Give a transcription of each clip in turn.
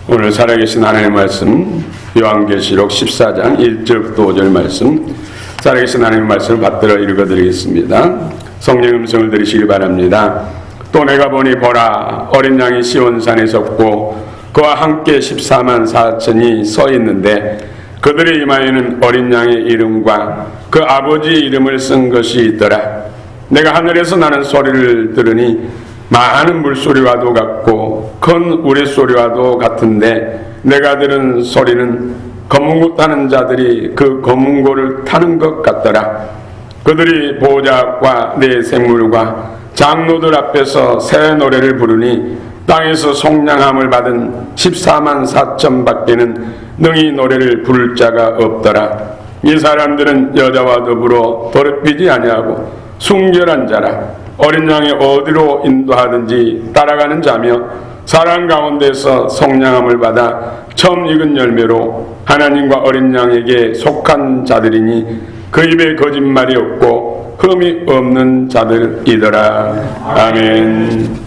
오늘 살아계신 하나님의 말씀 요한계시록 14장 1절부터 5절 말씀, 살아계신 하나님의 말씀을 받들어 읽어드리겠습니다. 성령 음성을 들으시기 바랍니다. 또 내가 보니 보라, 어린 양이 시온산에 섰고 그와 함께 14만 4천이 서 있는데 그들의 이마에는 어린 양의 이름과 그 아버지의 이름을 쓴 것이 있더라. 내가 하늘에서 나는 소리를 들으니 많은 물소리와도 같고 큰 우레소리와도 같은데, 내가 들은 소리는 검은고 타는 자들이 그 검은고를 타는 것 같더라. 그들이 보호자와 네 생물과 장로들 앞에서 새 노래를 부르니 땅에서 속량함을 받은 14만 4천 밖에는 능히 노래를 부를 자가 없더라. 이 사람들은 여자와 더불어 더럽히지 아니하고 순결한 자라. 어린 양이 어디로 인도하든지 따라가는 자며 사람 가운데서 속량함을 받아 처음 익은 열매로 하나님과 어린 양에게 속한 자들이니 그 입에 거짓말이 없고 흠이 없는 자들이더라. 아멘.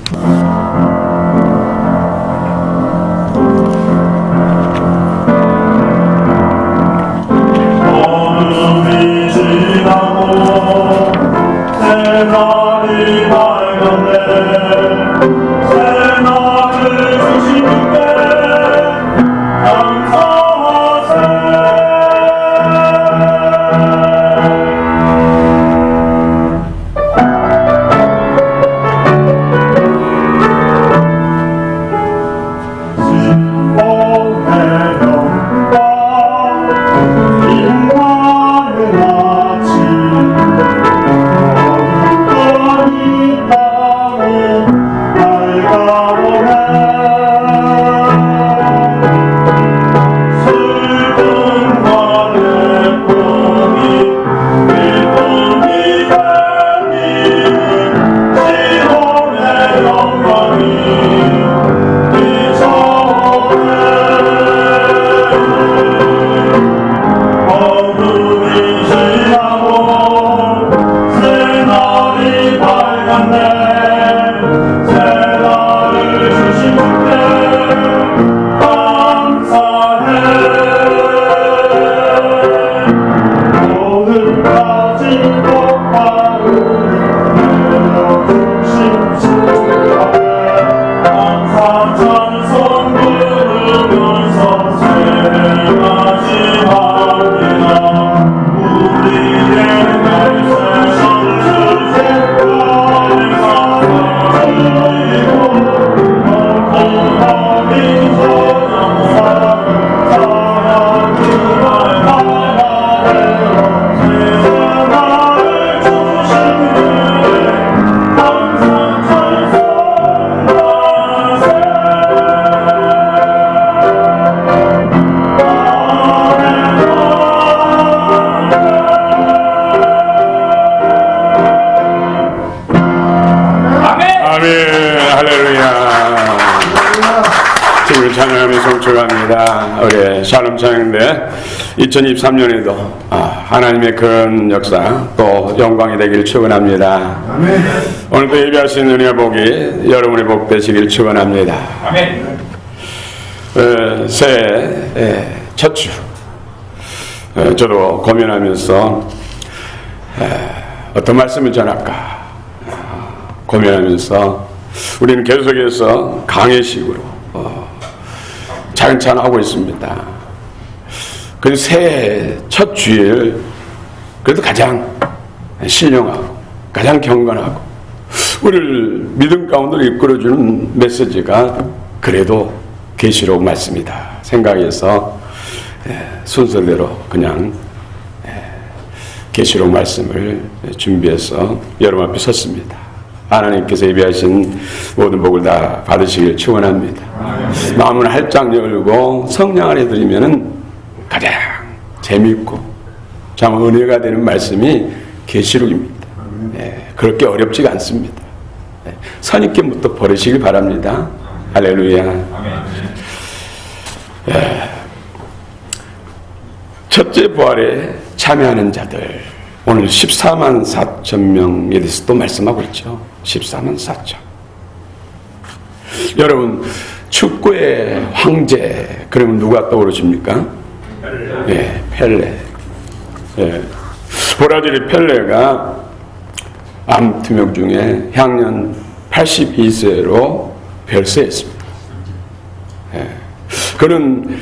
우리 샬롬 찬양대 2023년에도 하나님의 큰 역사 또 영광이 되기를 축원합니다. 아멘. 오늘도 예배하신 은혜와 복이 여러분의 복 되시기를 축원합니다. 아멘. 새해 첫 주 저도 고민하면서 어떤 말씀을 전할까 고민하면서 우리는 계속해서 강해식으로 차근차근 하고 있습니다. 그 새해 첫 주일 그래도 가장 신령하고 가장 경건하고 우리를 믿음 가운데로 이끌어주는 메시지가 그래도 계시록 말씀이다 생각해서 순서대로 그냥 계시록 말씀을 준비해서 여러분 앞에 섰습니다. 하나님께서 예비하신 모든 복을 다 받으시길 축원합니다. 마음을 활짝 열고 성령 안에 들이면은 가장 재미있고 참 은혜가 되는 말씀이 계시록입니다. 그렇게 어렵지가 않습니다. 선입견부터 버리시길 바랍니다. 할렐루야. 첫째 부활에 참여하는 자들, 오늘 14만 4천 명에 대해서 또 말씀하고 있죠. 14만 4천. 여러분, 축구의 황제, 그러면 누가 떠오르십니까? 예, 펠레. 예. 브라질의 펠레가 암 투병 중에 향년 82세로 별세했습니다. 예. 그는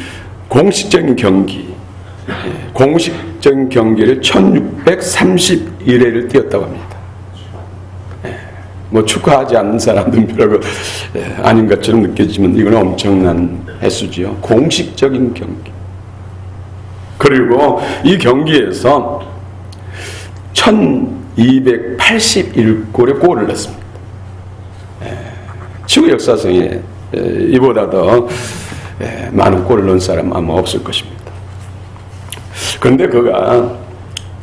공식적인 경기, 공식적인 경기를 1631회를 뛰었다고 합니다. 뭐 축구하지 않는 사람들은 별로 아닌 것처럼 느껴지지만 이건 엄청난 횟수지요. 공식적인 경기. 그리고 이 경기에서 1281골의 골을 넣습니다. 축구 역사상에 이보다 더 많은 골을 넣은 사람은 아마 없을 것입니다. 그런데 그가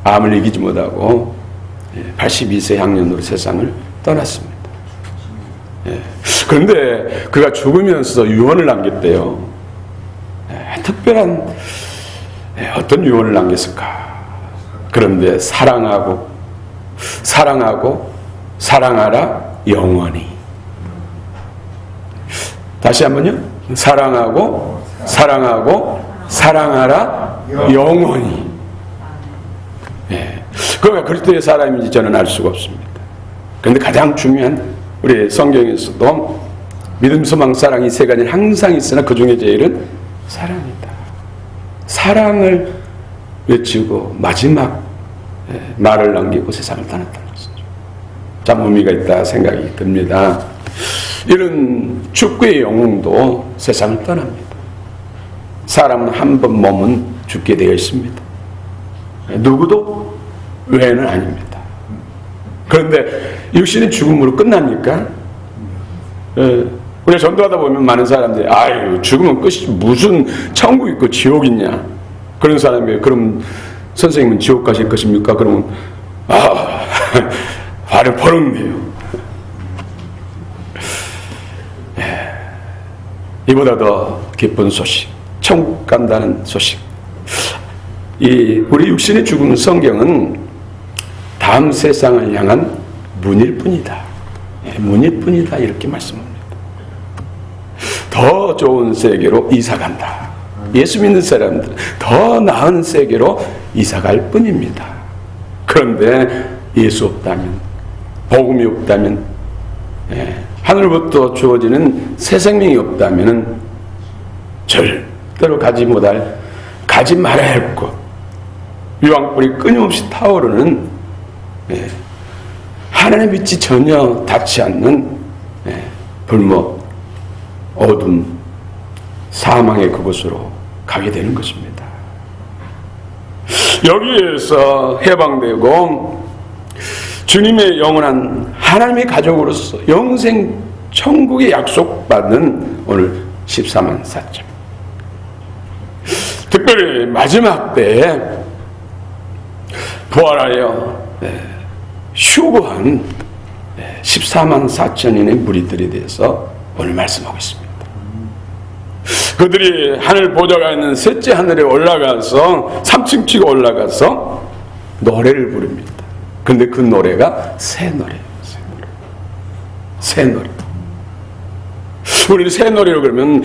암을 이기지 못하고 82세 향년으로 세상을 떠났습니다. 그런데 그가 죽으면서 유언을 남겼대요. 특별한 어떤 유언을 남겼을까? 그런데 사랑하고 사랑하라 영원히. 다시 한번요. 사랑하고 사랑하라 영원히. 그가 그리스도의 사람인지 저는 알 수가 없습니다. 그런데 가장 중요한 우리 성경에서도 믿음, 소망, 사랑 이 세 가지는 항상 있으나 그 중에 제일은 사랑이다. 사랑을 외치고 마지막 말을 남기고 세상을 떠났다는 것이죠. 참 의미가 있다 생각이 듭니다. 이런 축구의 영웅도 세상을 떠납니다. 사람은 한 번 몸은 죽게 되어 있습니다. 누구도 외에는 아닙니다. 그런데 육신의 죽음으로 끝납니까? 우리가 전도하다 보면 많은 사람들이 아유 죽으면 끝이지 무슨 천국 있고 지옥 있냐 그런 사람이 그럼 선생님은 지옥 가실 것입니까? 그러면 발을 버럭내요. 이보다 더 기쁜 소식, 천국 간다는 소식. 우리 육신의 죽은 성경은 다음 세상을 향한 문일 뿐이다. 문일 뿐이다 이렇게 말씀합니다. 더 좋은 세계로 이사간다. 예수 믿는 사람들 더 나은 세계로 이사갈 뿐입니다. 그런데 예수 없다면, 복음이 없다면, 하늘부터 주어지는 새 생명이 없다면 절대로 가지 말아야 할 곳, 유황불이 끊임없이 타오르는 하나님의 빛이 전혀 닿지 않는 불목, 어둠, 사망의 그곳으로 가게 되는 것입니다. 여기에서 해방되고 주님의 영원한 하나님의 가족으로서 영생 천국의 약속받는 오늘 14만 4천. 특별히 마지막 때에 부활하여 휴거한 14만 4천인의 무리들에 대해서 오늘 말씀하고 있습니다. 그들이 하늘 보좌가 있는 셋째 하늘에 올라가서 3층 치고 올라가서 노래를 부릅니다. 근데 그 노래가 새 노래예요. 새 노래. 우리는 새 노래로 그러면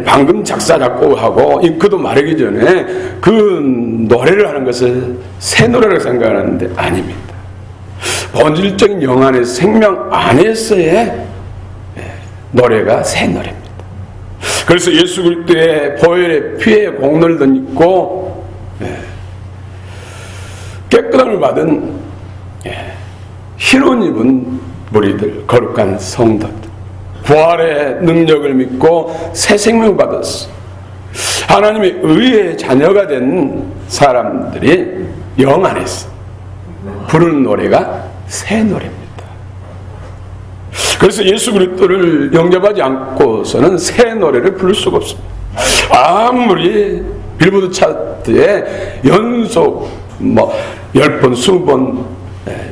방금 작사 작곡하고 잉크도 마르기 전에 그 노래를 하는 것을 새 노래라고 생각하는데 아닙니다. 본질적인 영안의 생명 안에서의 노래가 새 노래입니다. 그래서 예수 그리스도의 보혈의 피에 공로를 입고 깨끗함을 받은 흰옷 입은 무리들, 거룩한 성도들, 부활의 능력을 믿고 새 생명을 받았어. 하나님의 의의 자녀가 된 사람들이 영 안에서 부르는 노래가 새 노래입니다. 그래서 예수 그리스도를 영접하지 않고서는 새 노래를 부를 수가 없습니다. 아무리 빌보드 차트에 연속 10번, 20번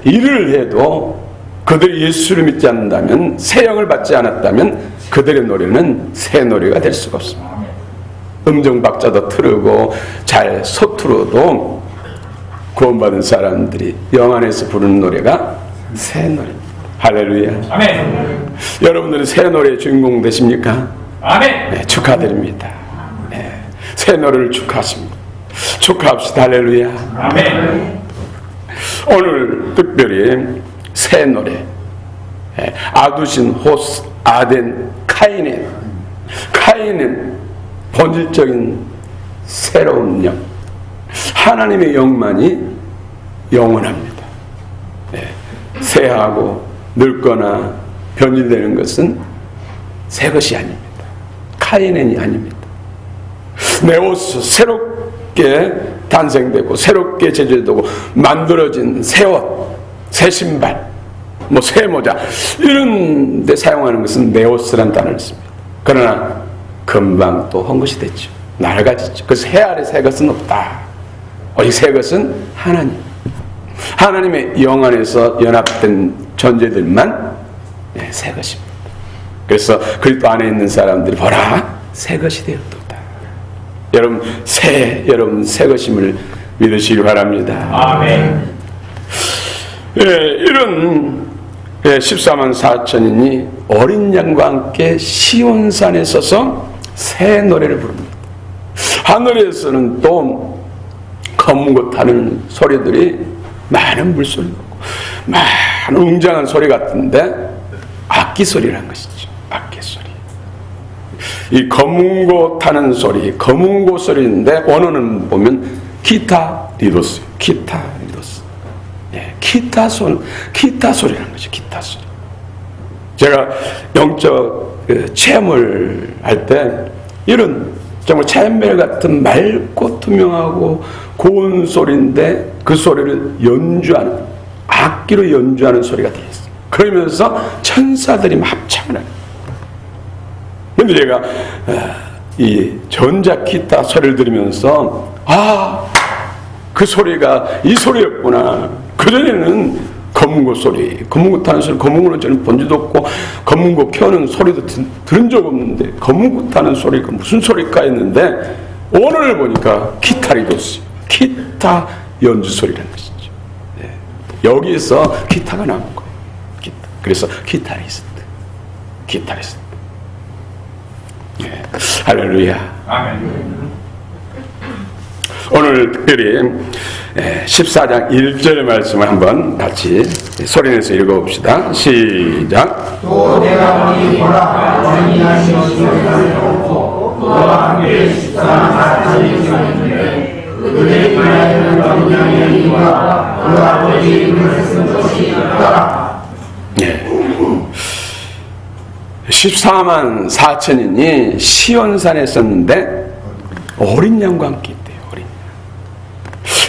일을 해도 그들이 예수를 믿지 않는다면, 새 영을 받지 않았다면 그들의 노래는 새 노래가 될 수가 없습니다. 음정박자도 틀고 잘 서투러도 구원받은 사람들이 영 안에서 부르는 노래가 새 노래입니다. 할렐루야. 아멘. 여러분들은 새 노래의 주인공 되십니까? 아멘. 네, 축하드립니다. 네, 새 노래를 축하하십니다. 축하합시다. 할렐루야. 아멘. 오늘 특별히 새 노래, 아두신, 호스, 아덴, 카인은 본질적인 새로운 영, 하나님의 영만이 영원합니다. 새하고 늙거나 변질되는 것은 새 것이 아닙니다. 카인이 아닙니다. 네오스, 새롭게 탄생되고 새롭게 제조되고 만들어진 새 옷, 새 신발, 새 모자 이런 데 사용하는 것은 네오스라는 단어를 씁니다. 그러나 금방 또 헛것이 됐죠. 낡아졌죠. 그래서 해 아래 새 것은 없다. 이 새 것은 하나님의 영 안에서 연합된 존재들만 새 것입니다. 그래서 그리스도 안에 있는 사람들이 보라 새 것이 되었도다. 여러분 새 것임을 믿으시기 바랍니다. 아멘. 이런 14만 4천인이 어린 양과 함께 시온산에 서서 새 노래를 부릅니다. 하늘에서는 또 검은 것 타는 소리들이 많은 물소리고 많은 웅장한 소리 같은데 악기 소리란 것이죠. 악기 소리. 이 검은 것 타는 소리, 검은 것 소리인데 원어는 보면 기타 리도스. 기타 소리라는 거죠. 기타 소리. 제가 영적 체험을 할 때 이런 정말 챔벨 같은 맑고 투명하고 고운 소리인데 그 소리를 연주하는, 악기로 연주하는 소리가 되겠어요. 그러면서 천사들이 합창을 하는. 근데 제가 이 전자 기타 소리를 들으면서 그 소리가 이 소리였구나. 그전에는 검은고 소리, 검은고 타는 소리, 검은고는 저는 본 적도 없고 검은고 켜는 소리도 들은 적 없는데 검은고 타는 소리가 무슨 소리일까 했는데 오늘 보니까 기타리도스, 기타 연주 소리라는 것이죠. 여기에서 기타가 나온 거예요. 그래서 기타리스트. 할렐루야. 아멘. 오늘 특별히 14장 1절의 말씀을 한번 같이 소리내서 읽어봅시다. 시작. 또 내가 보라 어린이 시온산에 놓고 너와 함께 14만 4천이 있었는데 그들의 인하여는 어린 양의 이와 그 아버지 이름을 쓴 것이 있더라. 14만 4천인이 시온산에 있었는데 어린 양과 함께 있대요.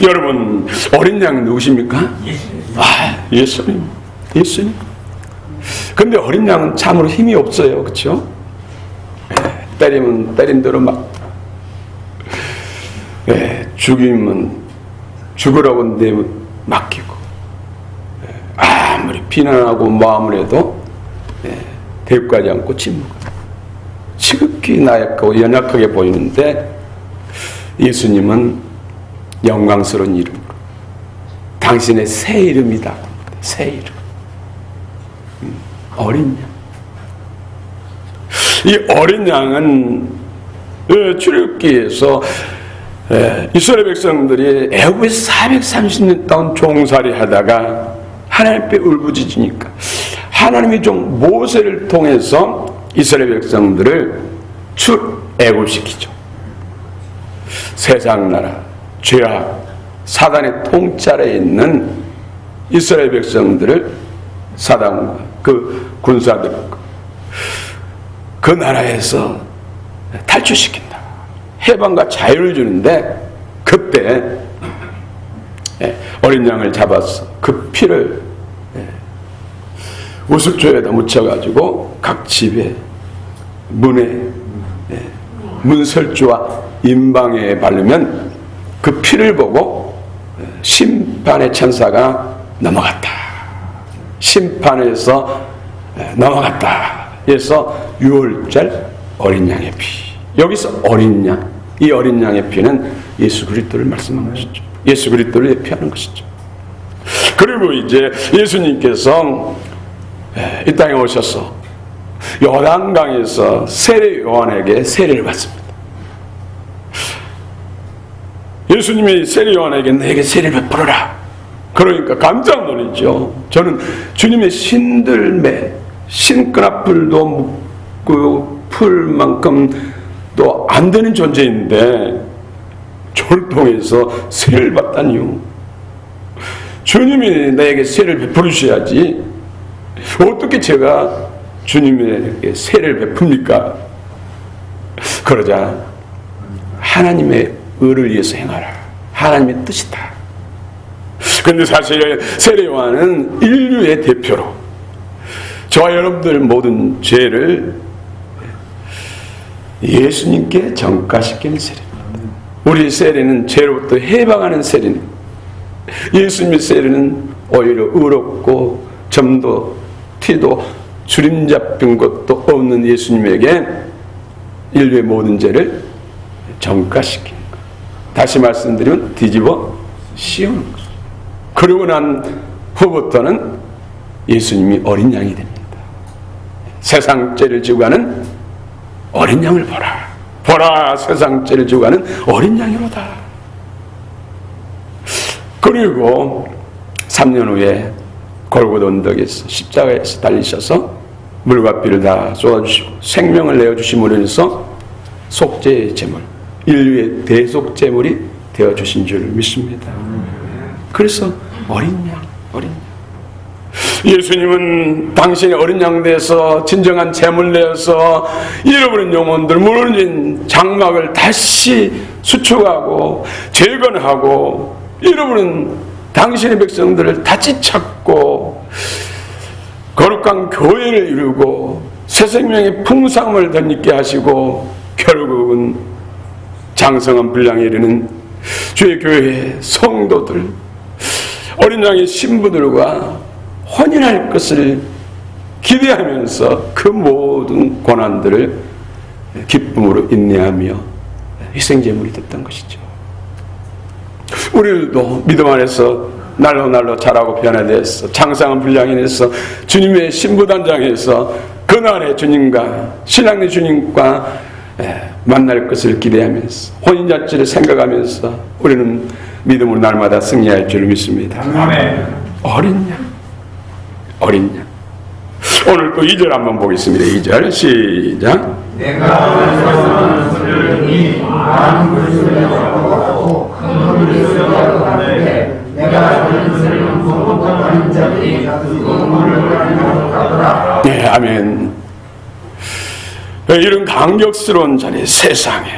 여러분 어린 양은 누구십니까? 예수님. 근데 어린 양은 참으로 힘이 없어요. 그렇죠? 때리면 때린 대로 막 죽이면 죽으라고 내면 맡기고 아무리 비난하고 마음을 해도 대꾸하지 않고 침묵하고 지극히 나약하고 연약하게 보이는데 예수님은 영광스러운 이름으로 당신의 새 이름이다. 새 이름. 어린 양. 이 어린 양은 출애굽기에서 이스라엘 백성들이 애굽에서 430년 동안 종살이 하다가 하나님 앞에 울부짖으니까 하나님의 종 모세를 통해서 이스라엘 백성들을 출애굽시키죠. 세상 나라 죄악, 사단의 통찰에 있는 이스라엘 백성들을 사단과 그 군사들과 그 나라에서 탈출시킨다. 해방과 자유를 주는데 그때 어린 양을 잡아서 그 피를 우슬조에다 묻혀가지고 각 집에 문에 문설주와 임방에 바르면 그 피를 보고 심판의 천사가 넘어갔다. 심판에서 넘어갔다. 그래서 6월절 어린 양의 피. 여기서 어린 양. 이 어린 양의 피는 예수 그리스도를 말씀하는 것이죠. 예수 그리스도를 예표하는 것이죠. 그리고 이제 예수님께서 이 땅에 오셔서 요단강에서 세례 요한에게 세례를 받습니다. 예수님이 세례 요한에게 내게 세례를 베풀어라. 그러니까 깜짝 놀랐죠. 저는 주님의 신들매, 신끈앞풀도 묻고 풀만큼 또 안 되는 존재인데 저를 통해서 세례를 받다니요. 주님이 나에게 세례를 베풀으셔야지 어떻게 제가 주님에게 세례를 베풉니까? 그러자 하나님의 의를 위해서 행하라. 하나님의 뜻이다. 그런데 사실 세례 요한은 인류의 대표로 저와 여러분들 모든 죄를 예수님께 전가시키는 세례입니다. 우리 세례는 죄로부터 해방하는 세례입니다. 예수님의 세례는 오히려 의롭고 점도 티도 주림 잡힌 것도 없는 예수님에게 인류의 모든 죄를 전가시키는 것. 다시 말씀드리면 뒤집어 씌우는 것. 그러고 난 후부터는 예수님이 어린 양이 됩니다. 세상 죄를 지고 가는 어린 양을 보라. 보라, 세상 죄를 지고 가는 어린 양이로다. 그리고 3년 후에 골고다 언덕에서 십자가에서 달리셔서 물과 피를 다 쏟아주시고 생명을 내어주심으로 인해서 속죄의 제물, 인류의 대속 제물이 되어주신 줄 믿습니다. 그래서 어린 양, 어린 양. 예수님은 당신의 어린 양 돼서 진정한 제물 내어서 잃어버린 영혼들, 무너진 장막을 다시 수축하고 재건하고 잃어버린 당신의 백성들을 다시 찾고 거룩한 교회를 이루고 새 생명의 풍성함을 덧입게 하시고 결국은 장성한 분량에 이르는 주의 교회의 성도들, 어린 양의 신부들과 혼인할 것을 기대하면서 그 모든 고난들을 기쁨으로 인내하며 희생제물이 됐던 것이죠. 우리들도 믿음 안에서 날로 날로 자라고 변화되어서 장성한 분량이 돼서 주님의 신부단장에서 그날의 주님과 신앙의 주님과 만날 것을 기대하면서 혼인잔치를 생각하면서 우리는 믿음으로 날마다 승리할 줄 믿습니다. 아멘. 어린 양, 어린 양. 오늘 또 2절 한번 보겠습니다. 2절 시작. 내가 들으니 많은 물소리가 나고 큰 물이 쏟아졌는데 내가 들은 소리는 무겁고 많은 자들이 그 물을 가더라. 네, 아멘. 이런 강격스러운 자리, 세상에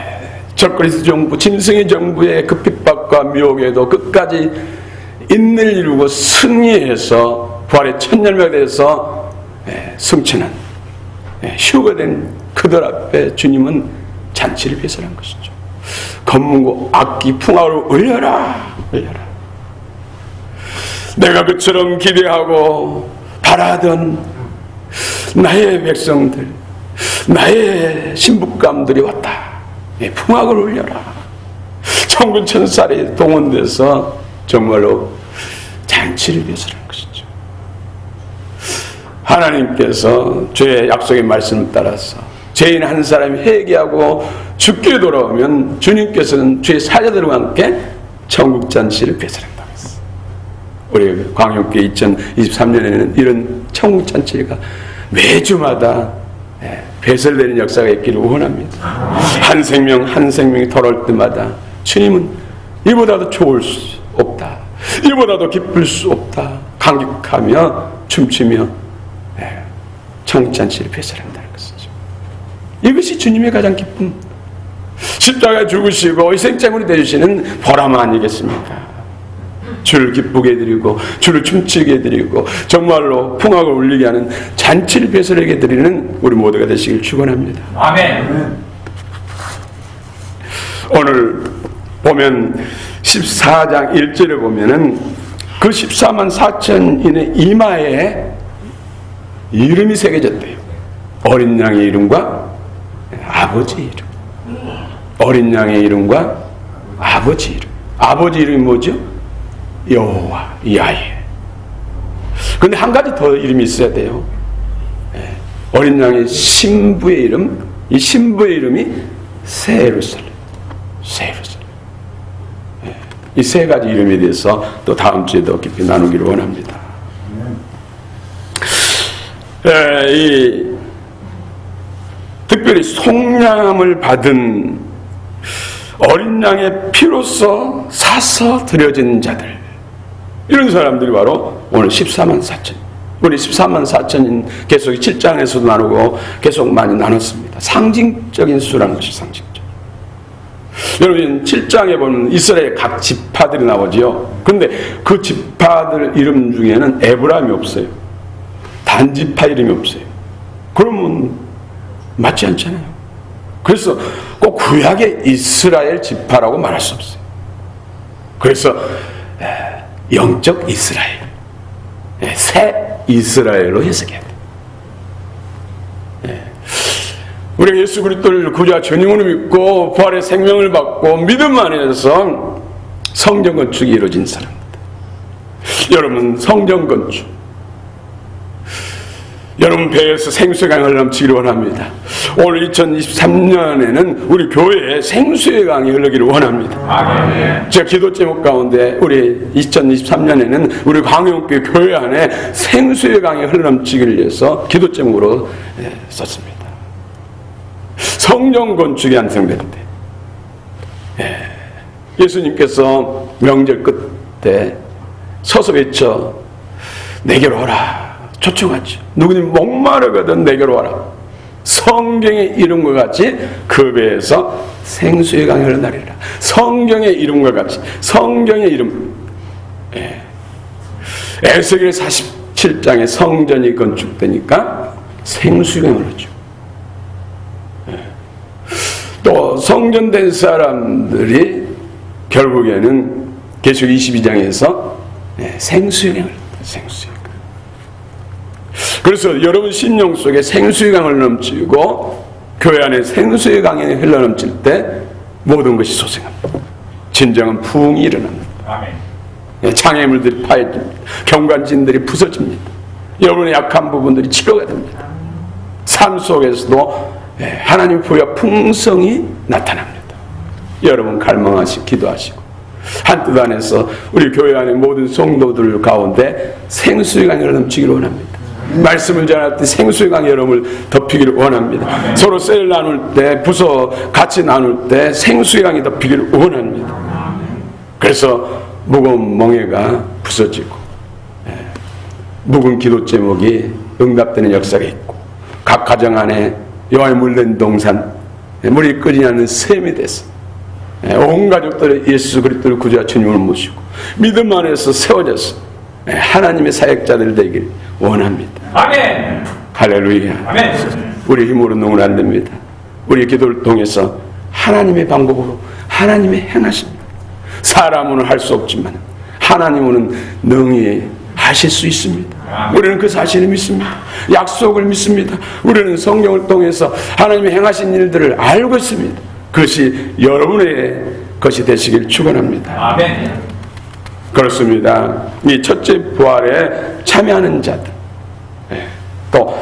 적그리스도 정부, 짐승의 정부의 그 핍박과 미혹에도 끝까지 인내를 이루고 승리해서 부활의 첫 열매가 돼서 승천한 휴가 된 그들 앞에 주님은 잔치를 배설한 것이죠. 검문고 악기 풍악으로 울려라, 울려라. 내가 그처럼 기대하고 바라던 나의 백성들, 나의 신부감들이 왔다. 풍악을 울려라. 천군 천사리 동원돼서 정말로 잔치를 배설한 것이죠. 하나님께서 주의 약속의 말씀을 따라서 죄인 한 사람이 회개하고 죽게 돌아오면 주님께서는 주의 사자들과 함께 천국 잔치를 배설한다고 했어요. 우리 광역교회 2023년에는 이런 천국 잔치가 매주마다 배설되는 역사가 있기를 원합니다. 한 생명 한 생명이 돌아올 때마다 주님은 이보다도 좋을 수 없다, 이보다도 기쁠 수 없다 감격하며 춤추며 천국잔치를 배설한다는 것이죠. 이것이 주님의 가장 기쁨, 십자가에 죽으시고 희생제물이 되주시는 보람 아니겠습니까? 주를 기쁘게 해드리고 주를 춤추게 해드리고 정말로 풍악을 울리게 하는 잔치를 배설하게 해드리는 우리 모두가 되시길 축원합니다. 아멘. 오늘 보면 14장 1절에 보면은 그 14만 4천인의 이마에 이름이 새겨졌대요. 어린 양의 이름과 아버지 이름. 어린 양의 이름과 아버지 이름. 아버지 이름이 뭐죠? 여호와 야훼. 그런데 한 가지 더 이름이 있어야 돼요. 어린 양의 신부의 이름, 이 신부의 이름이 새 예루살렘. 새 예루살렘. 이 세 가지 이름에 대해서 또 다음 주에 더 깊이 나누기를 원합니다. 특별히 속량함을 받은 어린 양의 피로써 사서 드려진 자들, 이런 사람들이 바로 오늘 14만 4천. 우리 14만 4천인 계속 7장에서도 나누고 계속 많이 나눴습니다. 상징적인 수라는 것이 상징적. 여러분 7장에 보면 이스라엘 각 지파들이 나오지요. 그런데 그 지파들 이름 중에는 에브라임이 없어요. 단지파 이름이 없어요. 그러면 맞지 않잖아요. 그래서 꼭 구약의 이스라엘 지파라고 말할 수 없어요. 그래서 영적 이스라엘, 새 이스라엘로 해석해야 돼요. 우리가 예수 그리스도를 구주와 주님으로 믿고 부활의 생명을 받고 믿음 안에서 성전 건축이 이루어진 사람입니다. 여러분 성전 건축, 여러분 배에서 생수의 강이 넘치기를 원합니다. 오늘 2023년에는 우리 교회에 생수의 강이 흐르기를 원합니다. 아멘. 제가 기도 제목 가운데 우리 2023년에는 우리 광영교회 교회 안에 생수의 강이 흘러넘치기를 위해서 기도 제목으로 썼습니다. 성전 건축이 완성될 때 예수님께서 명절 끝에 서서 외쳐 내게로 오라 초청하죠. 누구니 목마르거든 내게로 와라. 성경의 이름과 같이 그 배에서 생수의 강이 흘러나리라. 성경의 이름과 같이, 성경의 이름. 에스겔 47장에 성전이 건축되니까 생수의 강이 흐르죠. 또 성전된 사람들이 결국에는 계시록 22장에서 생수의 강을 흘립니다. 생수의 강. 그래서 여러분 심령 속에 생수의 강을 넘치고 교회 안에 생수의 강이 흘러넘칠 때 모든 것이 소생합니다. 진정한 부흥이 일어납니다. 아멘. 장애물들이 파해집니다. 경관진들이 부서집니다. 여러분의 약한 부분들이 치료가 됩니다. 삶 속에서도 하나님 부여 풍성이 나타납니다. 여러분 갈망하시고 기도하시고 한뜻 안에서 우리 교회 안의 모든 성도들 가운데 생수의 강이 넘치기를 원합니다. 말씀을 전할 때 생수의 강이 여러분을 덮이기를 원합니다. 서로 셀 나눌 때, 부서 같이 나눌 때 생수의 강이 덮이기를 원합니다. 그래서 묵은 멍에가 부서지고 묵은 기도 제목이 응답되는 역사가 있고 각 가정 안에 여호와의 물낸 동산, 물이 끓이지 않는 샘이 돼서 온 가족들이 예수 그리스도를 구주와 주님을 모시고 믿음 안에서 세워져서 하나님의 사역자들 되길 원합니다. 아멘. 할렐루야. 아멘. 우리 힘으로 농은 안 됩니다. 우리 기도를 통해서 하나님의 방법으로 하나님의 행하십니다. 사람은 할 수 없지만 하나님은 능히 하실 수 있습니다. 우리는 그 사실을 믿습니다. 약속을 믿습니다. 우리는 성경을 통해서 하나님의 행하신 일들을 알고 있습니다. 그것이 여러분의 것이 되시길 축원합니다. 아멘. 그렇습니다. 이 첫째 부활에 참여하는 자들. 또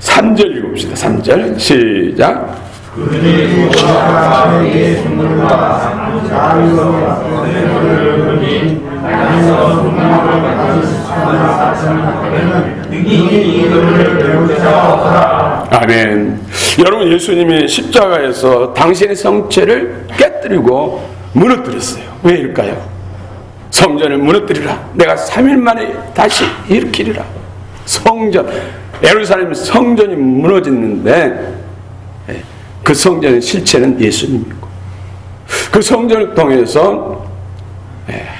3절 읽읍시다. 3절 시작. 그들이 보다 예수님과 자유와 권세를 가진 땅에서 분명을 받은 14,000은 능히 이들을 배우자. 아멘. 여러분 예수님이 십자가에서 당신의 성체를 깨뜨리고 무너뜨렸어요. 왜일까요? 성전을 무너뜨리라. 내가 3일 만에 다시 일으키리라. 성전, 예루살렘 성전이 무너졌는데 그 성전의 실체는 예수님이고 그 성전을 통해서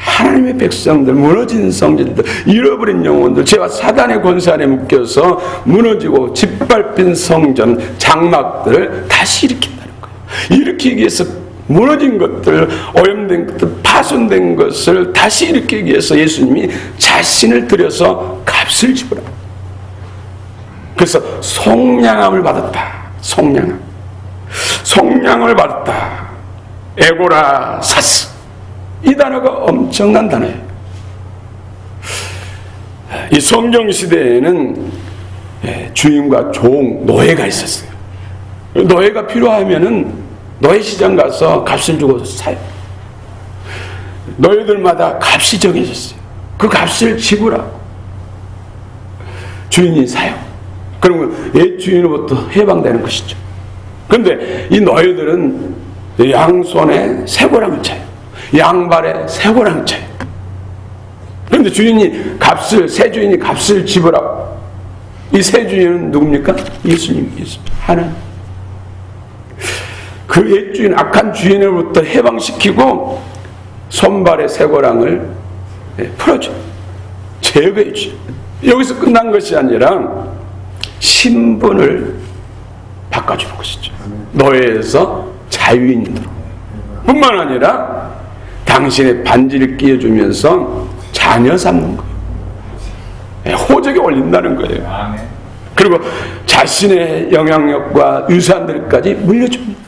하나님의 백성들, 무너진 성전들, 잃어버린 영혼들, 죄와 사단의 권세 안에 묶여서 무너지고 짓밟힌 성전, 장막들을 다시 일으킨다는 거예요. 일으키기 위해서 무너진 것들, 오염된 것들, 파손된 것을 다시 일으키기 위해서 예수님이 자신을 들여서 값을 지불합니다. 그래서 속량함을 받았다. 속량을 받았다. 에고라 사스. 이 단어가 엄청난 단어예요. 이 성경 시대에는 주인과 종, 노예가 있었어요. 노예가 필요하면은 노예 시장 가서 값을 주고 사요. 노예들마다 값이 정해졌어요. 그 값을 지불하고 주인이 사요. 그러면 옛 주인으로부터 해방되는 것이죠. 그런데 이 노예들은 양손에 쇠고랑을 차요. 양발에 쇠고랑을 차요. 그런데 주인이 새 주인이 값을 지불하고, 이 새 주인은 누굽니까? 예수님. 하나님. 그 옛 주인, 악한 주인으로부터 해방시키고 손발의 쇠고랑을 풀어줘. 제거해 줘. 여기서 끝난 것이 아니라 신분을 바꿔주는 것이죠. 노예에서 자유인으로. 뿐만 아니라 당신의 반지를 끼워주면서 자녀 삼는 거예요. 호적에 올린다는 거예요. 그리고 자신의 영향력과 유산들까지 물려줍니다.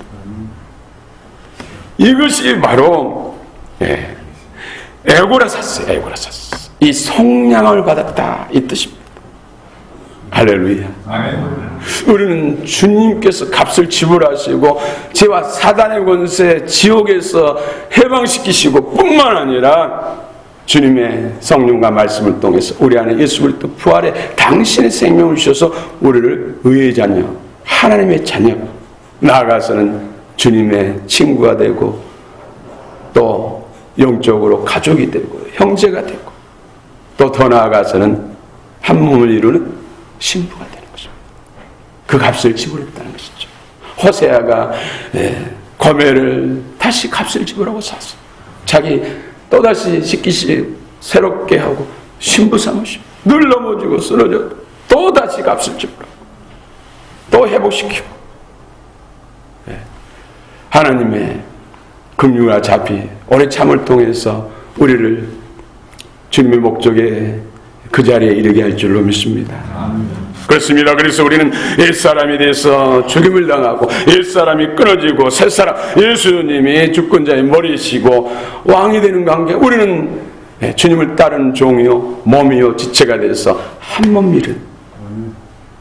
이것이 바로 에고라사스. 이 속량을 받았다, 이 뜻입니다. 할렐루야. 우리는 주님께서 값을 지불하시고 죄와 사단의 권세, 지옥에서 해방시키시고 뿐만 아니라 주님의 성령과 말씀을 통해서 우리 안에 예수 그리스도 부활에 당신의 생명을 주셔서 우리를 의의 자녀, 하나님의 자녀, 나아가서는 주님의 친구가 되고 또 영적으로 가족이 되고 형제가 되고 또 더 나아가서는 한 몸을 이루는 신부가 되는 것입니다. 그 값을 지불했다는 것이죠. 호세아가 고멜을 다시 값을 지불하고 샀어. 자기 또다시 씻기시 새롭게 하고 신부 삼으시고 늘 넘어지고 쓰러져 또다시 값을 지불하고 또 회복시키고 하나님의 긍휼과 자비, 오래 참을 통해서 우리를 주님의 목적에 그 자리에 이르게 할 줄로 믿습니다. 그렇습니다. 그래서 우리는 옛사람에 대해서 죽임을 당하고 옛사람이 끊어지고 새사람 예수님이 주권자의 머리이시고 왕이 되는 관계, 우리는 주님을 따르는 종이요 몸이요 지체가 돼서 한 몸 이룬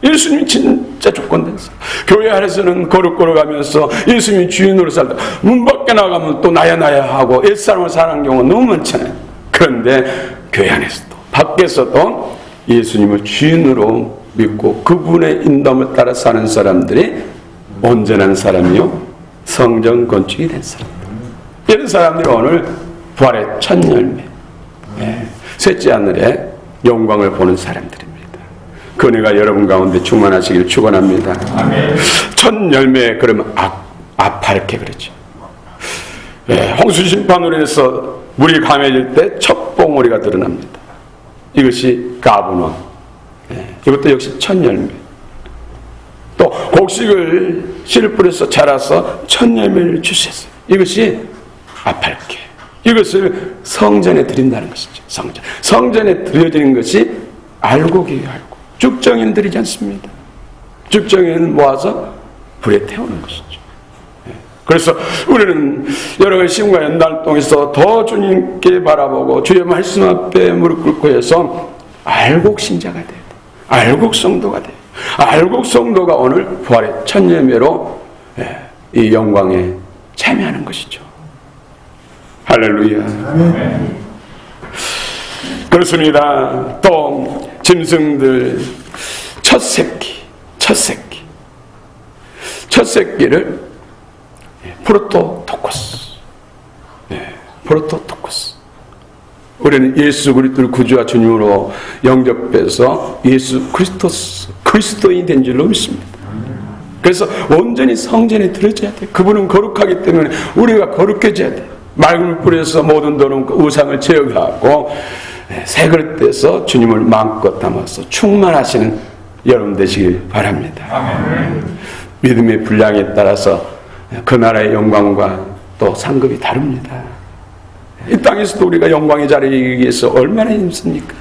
예수님이 진짜 주권된 사람. 교회 안에서는 거룩거룩하면서 예수님이 주인으로 살다 문 밖에 나가면 또 나야 하고 옛사람을 사는 경우가 너무 많잖아요. 그런데 교회 안에서도 밖에서도 예수님을 주인으로 믿고 그분의 인도함을 따라 사는 사람들이 온전한 사람이요 성전 건축이 된 사람들. 이런 사람들이 오늘 부활의 첫 열매, 셋째 하늘의 영광을 보는 사람들입니다. 그 은혜가 여러분 가운데 충만하시기를 축원합니다. 첫 열매, 그러면 아팔케 그러죠. 홍수 심판으로 해서 물이 감해질 때 첫 봉오리가 드러납니다. 이것이 가브논. 이것도 역시 첫 열매. 또 곡식을 씨를 뿌려서 자라서 첫 열매를 주셨어요. 이것이 아팔케. 이것을 성전에 드린다는 것이죠. 성전에 드려지는 것이 알곡이에요. 알곡. 죽정에는 드리지 않습니다. 죽정에는 모아서 불에 태우는 것이죠. 그래서 우리는 여러 가지 시험과 연단을 통해서 더 주님께 바라보고 주의 말씀 앞에 무릎 꿇고 해서 알곡 신자가 돼야 돼. 알곡 성도가 돼. 알곡 성도가 오늘 부활의 첫 열매로 이 영광에 참여하는 것이죠. 할렐루야. 그렇습니다. 또 짐승들 첫 새끼를 프로토토코스. 프로토토코스. 우리는 예수 그리스도를 구주와 주님으로 영접해서 예수 그리스도인이 된 줄로 믿습니다. 그래서 온전히 성전에 들어져야 돼. 그분은 거룩하기 때문에 우리가 거룩해져야 돼. 맑은 뿌려서 모든 더러운 우상을 제어하고 새 그릇에서 주님을 마음껏 담아서 충만하시는 여러분 되시길 바랍니다. 아멘. 믿음의 분량에 따라서 그 나라의 영광과 또 상급이 다릅니다. 이 땅에서도 우리가 영광의 자리에 이르기 위해서 얼마나 힘씁니까?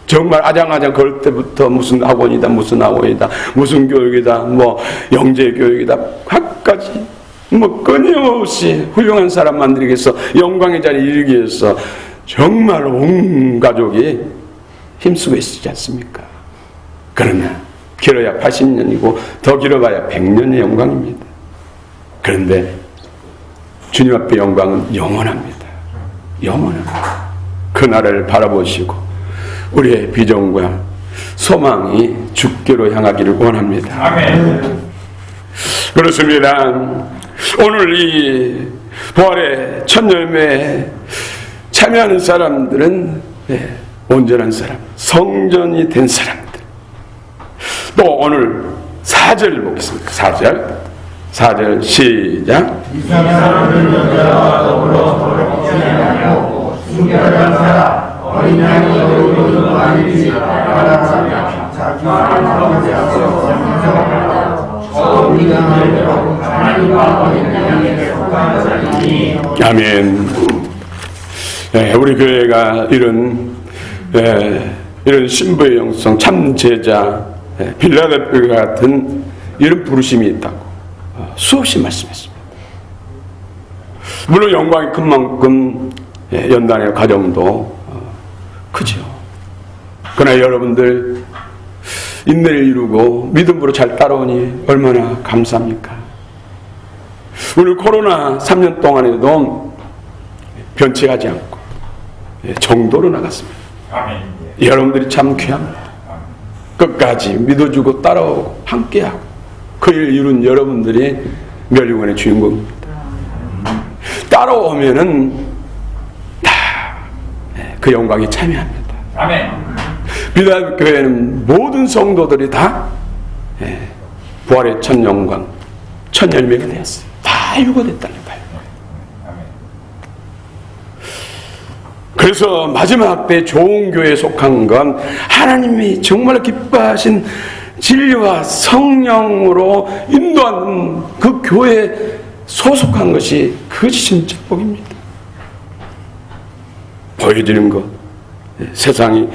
정말 아장아장 걸 때부터 무슨 학원이다, 무슨 교육이다, 영재 교육이다, 각가지 끊임없이 훌륭한 사람 만들기 위해서 영광의 자리에 이르기 위해서 정말 온 가족이 힘쓰고 있지 않습니까? 그러나 길어야 80년이고 더 길어봐야 100년의 영광입니다. 그런데 주님 앞의 영광은 영원합니다. 영원합니다. 그날을 바라보시고 우리의 비전과 소망이 주께로 향하기를 원합니다. 아멘. 그렇습니다. 오늘 이 부활의 첫 열매에 참여하는 사람들은 온전한 사람, 성전이 된 사람들. 또 오늘 4절 보겠습니다. 4절 시작. 이 사람은 여자와 더불어 더럽히지 아니하고 순결한 사람 어린 양이 어리고 아니지 바라사냐 자기와 하나님께 앞서 성성하라 우리가 말대로 하나님과 어린 양에게 속한 자이니. 아멘. 우리 교회가 이런 신부의 영성, 참 제자, 빌라델피아 같은 이런 부르심이 있다고 수없이 말씀했습니다. 물론 영광이 큰 만큼 연단의 과정도 크죠. 그러나 여러분들 인내를 이루고 믿음으로 잘 따라오니 얼마나 감사합니까? 오늘 코로나 3년 동안에도 변치하지 않고 정도로 나갔습니다. 아멘. 여러분들이 참 귀합니다. 끝까지 믿어주고 따라오고 함께하고 그 일 이룬 여러분들이 멸류관의 주인공입니다. 따라오면은 다 그 영광에 참여합니다. 아멘. 빌라델피아 교회는 모든 성도들이 다 부활의 첫 영광, 첫 열매가 되었어요. 다 유고됐다는 거예요. 아멘. 그래서 마지막 때 좋은 교회에 속한 건 하나님이 정말 기뻐하신 진리와 성령으로 인도하는 그 교회에 소속한 것이 그것이 진짜 복입니다. 보여지는 것, 세상이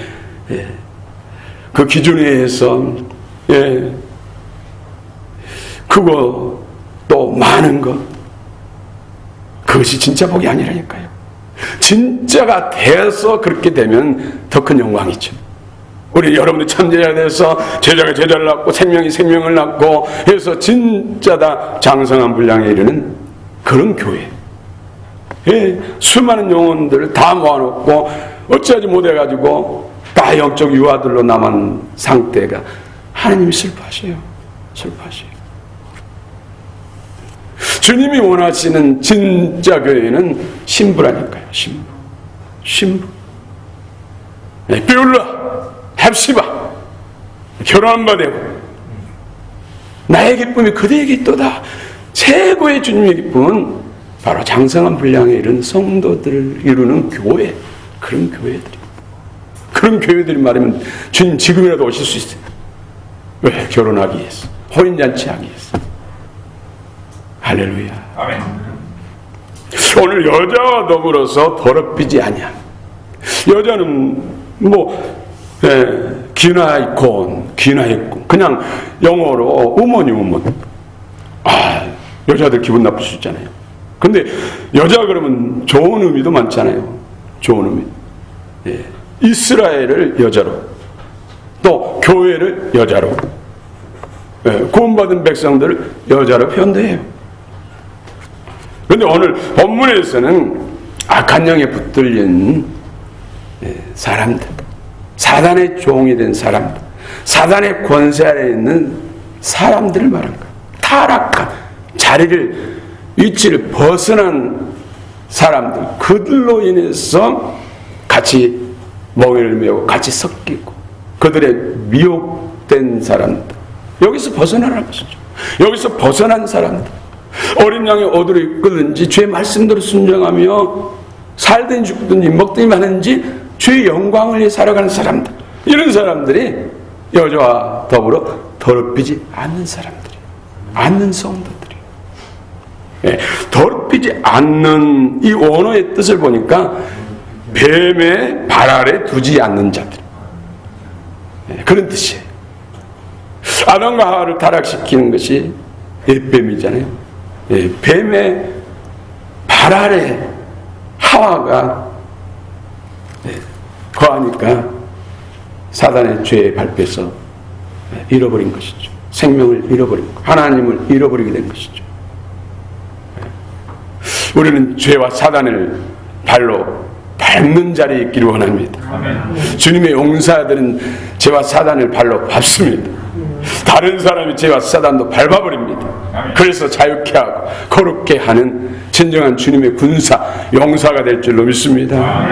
그 기준에 의해서 크고 또 많은 것, 그것이 진짜 복이 아니라니까요. 진짜가 돼서 그렇게 되면 더 큰 영광이죠. 우리 여러분들 참제자가 돼서 제자가 제자를 낳고 생명이 생명을 낳고 해서 진짜다 장성한 분량에 이르는 그런 교회. 수많은 영혼들을 다 모아놓고 어찌하지 못해가지고 다 영적 유아들로 남은 상태가 하나님이 슬퍼하셔요. 슬퍼하셔요. 주님이 원하시는 진짜 교회는 신부라니까요. 신부. 비울라, 헵시바, 결혼한 바 되고 나의 기쁨이 그대의 기도다. 최고의 주님의 기쁨은 바로 장성한 분량에 이른 성도들을 이루는 교회. 그런 교회들이 말하면 주님 지금이라도 오실 수 있어요. 왜? 결혼하기 위해서, 혼인잔치 하기 위해서. 할렐루야. 아멘. 오늘 여자와 더불어서 더럽히지 아니한. 여자는 귀나이콘, 그냥 영어로 우먼. 여자들 기분 나쁠 수 있잖아요. 근데 여자 그러면 좋은 의미도 많잖아요. 좋은 의미. 이스라엘을 여자로, 또 교회를 여자로, 구원받은 백성들을 여자로 표현돼요. 그런데 오늘 본문에서는 악한 영에 붙들린 사람들, 사단의 종이 된 사람들, 사단의 권세 아래 있는 사람들을 말한 거예요. 타락한 위치를 벗어난 사람들, 그들로 인해서 같이 멍에를 메고 같이 섞이고 그들의 미혹된 사람들, 여기서 벗어나라는 것이죠. 여기서 벗어난 사람들, 어린 양의 어디로 이끌든지 주의 말씀대로 순종하며 살든 죽든지 먹든지 마는지 주의 영광을 위해 살아가는 사람들, 이런 사람들이 여자와 더불어 더럽히지 않는 사람들이, 않는 성도들이. 더럽히지 않는 이 원어의 뜻을 보니까 뱀의 발 아래 두지 않는 자들, 그런 뜻이에요. 아담과 하와를 타락시키는 것이 뱀이잖아요. 뱀의 발 아래 하와가 거하니까 사단의 죄에 밟혀서 잃어버린 것이죠. 생명을 잃어버린 것, 하나님을 잃어버리게 된 것이죠. 우리는 죄와 사단을 발로 밟는 자리에 있기를 원합니다. 주님의 용사들은 죄와 사단을 발로 밟습니다. 다른 사람이 죄와 사단도 밟아버립니다. 그래서 자유케 하고 거룩게 하는 진정한 주님의 군사, 용사가 될 줄로 믿습니다.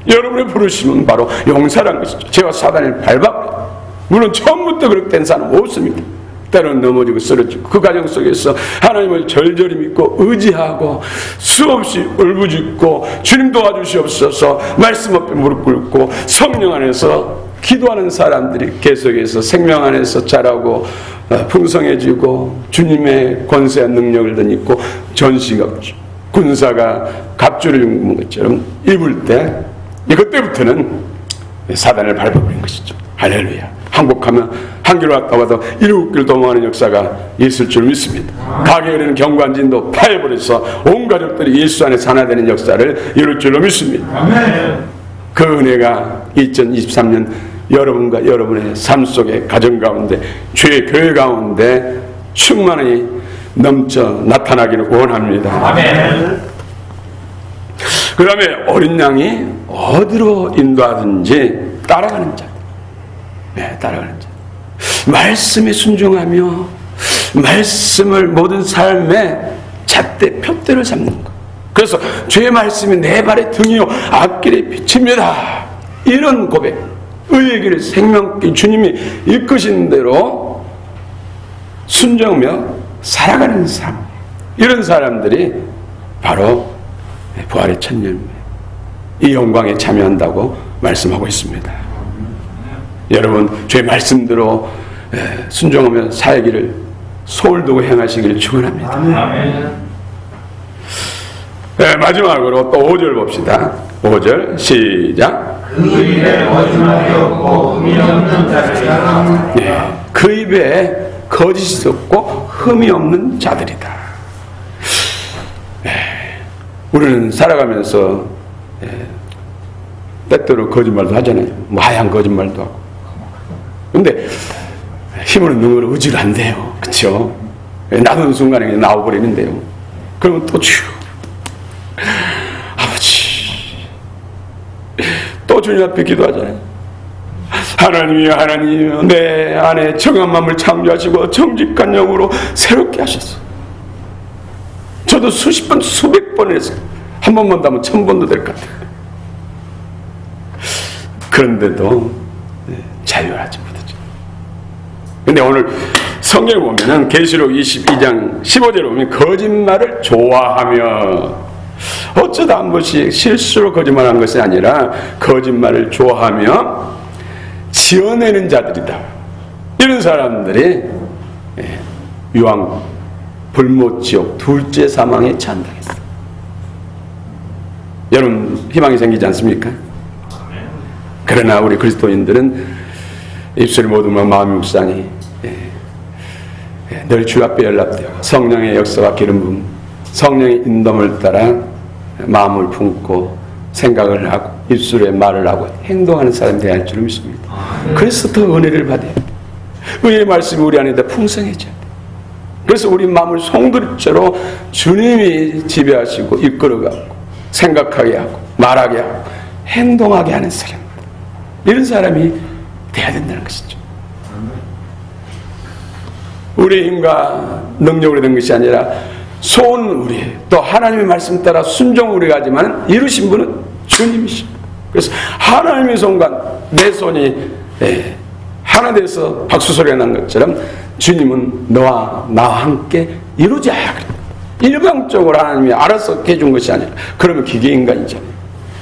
여러분의 부르심은 바로 용사란 것이죠. 죄와 사단을 밟아. 물론 처음부터 그렇게 된 사람은 없습니다. 때로는 넘어지고 쓰러지고 그 과정 속에서 하나님을 절절히 믿고 의지하고 수없이 울부짖고 주님 도와주시옵소서 말씀 앞에 무릎 꿇고 성령 안에서 기도하는 사람들이 계속해서 생명 안에서 자라고 풍성해지고 주님의 권세와 능력을 덧입고 전시가 군사가 갑주를 입는 것처럼 입을 때 그때부터는 사단을 밟아버린 것이죠. 할렐루야. 항복하면 한 길 왔다 와도 일곱 길 도망하는 역사가 있을 줄 믿습니다. 가게 흐르는 경관진도 파해버려서 온 가족들이 예수 안에 하나되는 역사를 이룰 줄로 믿습니다. 그 은혜가 2023년 여러분과 여러분의 삶 속에 가정 가운데 죄 교회 가운데 충만히 넘쳐 나타나기를 원합니다. 아멘. 그 다음에 어린 양이 어디로 인도하든지 따라가는 자. 네, 따라가는 자. 말씀에 순종하며 말씀을 모든 삶의 잣대 푯대를 삼는 것. 그래서 주의 말씀이 내 발의 등이요 앞길의 빛입니다. 이런 고백, 의의 길을 생명길 주님이 이끄신 대로 순종하며 살아가는 삶. 이런 사람들이 바로 부활의 첫 열매, 이 영광에 참여한다고 말씀하고 있습니다. 여러분 주의 말씀대로 순종하며 살기를 소홀 두고 행하시기를 축원합니다. 마지막으로 또 5절 봅시다. 5절 시작. 그 입에 거짓말이 없고 흠이 없는 자들이다. 그 입에 거짓이 없고 흠이 없는 자들이다. 우리는 살아가면서 때때로 거짓말도 하잖아요. 하얀 거짓말도 하고. 근데 힘으로 능으로 의지로 안 돼요. 그렇죠? 놔두는 순간에 그냥 나와버리는데요. 그러면 또 주 아버지 또 주님 앞에 기도하잖아요. 하나님이여 하나님이여 내 안에 정한 마음을 창조하시고 정직한 영으로 새롭게 하셨어. 저도 수십 번 수백 번 해서 한 번만 더 하면 1000번도 될 것 같아요. 그런데도 자유하지 못하죠. 근데 오늘 성경에 보면은 계시록 22장 15절에 보면 거짓말을 좋아하며, 어쩌다 한 번씩 실수로 거짓말한 것이 아니라 거짓말을 좋아하며 지어내는 자들이다. 이런 사람들이 유황 불못지옥 둘째 사망에 처한다겠어. 여러분 희망이 생기지 않습니까? 그러나 우리 그리스도인들은 입술이 모두만 마음이 묵상이 늘 주 앞에 연락되고 성령의 역사와 기름 부음, 성령의 인도를 따라 마음을 품고 생각을 하고 입술에 말을 하고 행동하는 사람이 되어야 할 줄 믿습니다. 그래서 더 은혜를 받아야 돼. 의의 말씀이 우리 안에 더 풍성해져야 돼. 그래서 우리 마음을 송두리째로 주님이 지배하시고 이끌어가고 생각하게 하고 말하게 하고 행동하게 하는 사람, 이런 사람이 돼야 된다는 것이죠. 우리의 힘과 능력으로 된 것이 아니라 소원 우리, 또 하나님의 말씀 따라 순종 우리가 하지만 이루신 분은 주님이십니다. 그래서 하나님의 손과 내 손이 하나 돼서 박수 소리가 난 것처럼 주님은 너와 나와 함께 이루자. 일방적으로 하나님이 알아서 해준 것이 아니라, 그러면 기계인간이잖아요.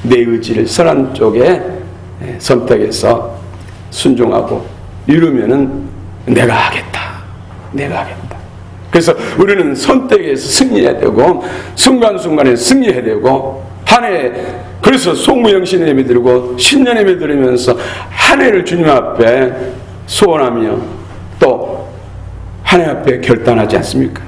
내 의지를 선한 쪽에 선택해서 순종하고 이루면은 내가 하겠다. 그래서 우리는 선택에서 승리해야 되고 순간순간에 승리해야 되고, 한 해 그래서 송무영신 예배 드리고 신년 예배 드리면서 한 해를 주님 앞에 소원하며 또 한 해 앞에 결단하지 않습니까?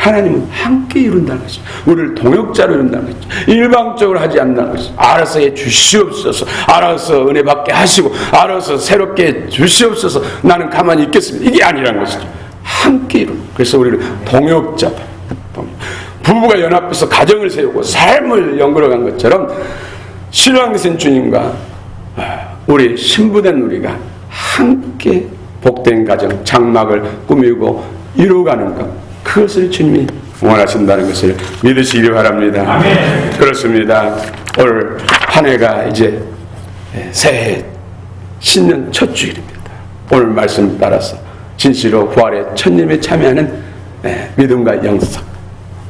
하나님은 함께 이룬다는 것이죠. 우리를 동역자로 이룬다는 것이죠. 일방적으로 하지 않는다는 것이죠. 알아서 해 주시옵소서. 알아서 은혜 받게 하시고 알아서 새롭게 해 주시옵소서. 나는 가만히 있겠습니다. 이게 아니라는 것이죠. 함께 이룬. 그래서 우리를 동역자, 부부가 연합해서 가정을 세우고 삶을 연결해간 것처럼 신랑 되신 주님과 우리 신부된 우리가 함께 복된 가정, 장막을 꾸미고 이루어가는 것, 그것을 주님이 원하신다는 것을 믿으시기 바랍니다. 아멘. 그렇습니다. 올 한 해가 이제 새해 신년 첫 주일입니다. 오늘 말씀 따라서 진실로 부활의 첫님에 참여하는 믿음과 영성,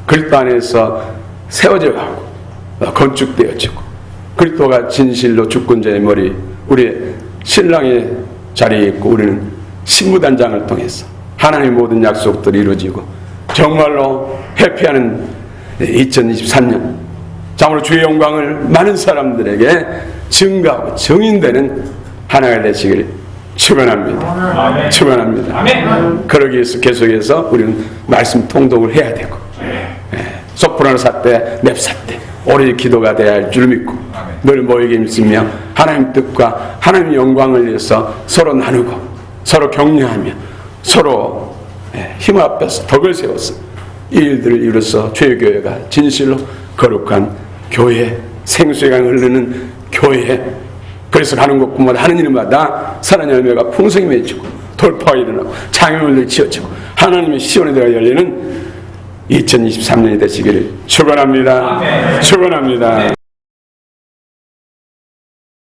그리스도 안에서 세워져 가고 건축되어지고, 그리스도가 진실로 주권자의 머리, 우리의 신랑의 자리에 있고 우리는 신부단장을 통해서 하나님의 모든 약속들이 이루어지고 정말로 회피하는 2023년, 참으로 주의 영광을 많은 사람들에게 증가하고 증인되는 한 해가 되시길 축원합니다. 아멘. 축원합니다. 아멘. 그러기 위해서 계속해서 우리는 말씀 통독을 해야 되고, 소프라노 사태, 랩 사태, 오래 기도가 돼야 할 줄 믿고 늘 모이게 믿으며 하나님 뜻과 하나님 영광을 위해서 서로 나누고 서로 격려하며 서로 힘 앞에서 덕을 세워서 이 일들을 이루어서 죄교회가 진실로 거룩한 교회, 생수의 강이 흐르는 교회, 그래서 가는 곳마다 하는 일마다 선한 열매가 풍성히 맺히고 돌파가 일어나고 장애물들이 치워지고 하나님의 시온의 대가 열리는 2023년이 되시기를 축원합니다. 축원합니다.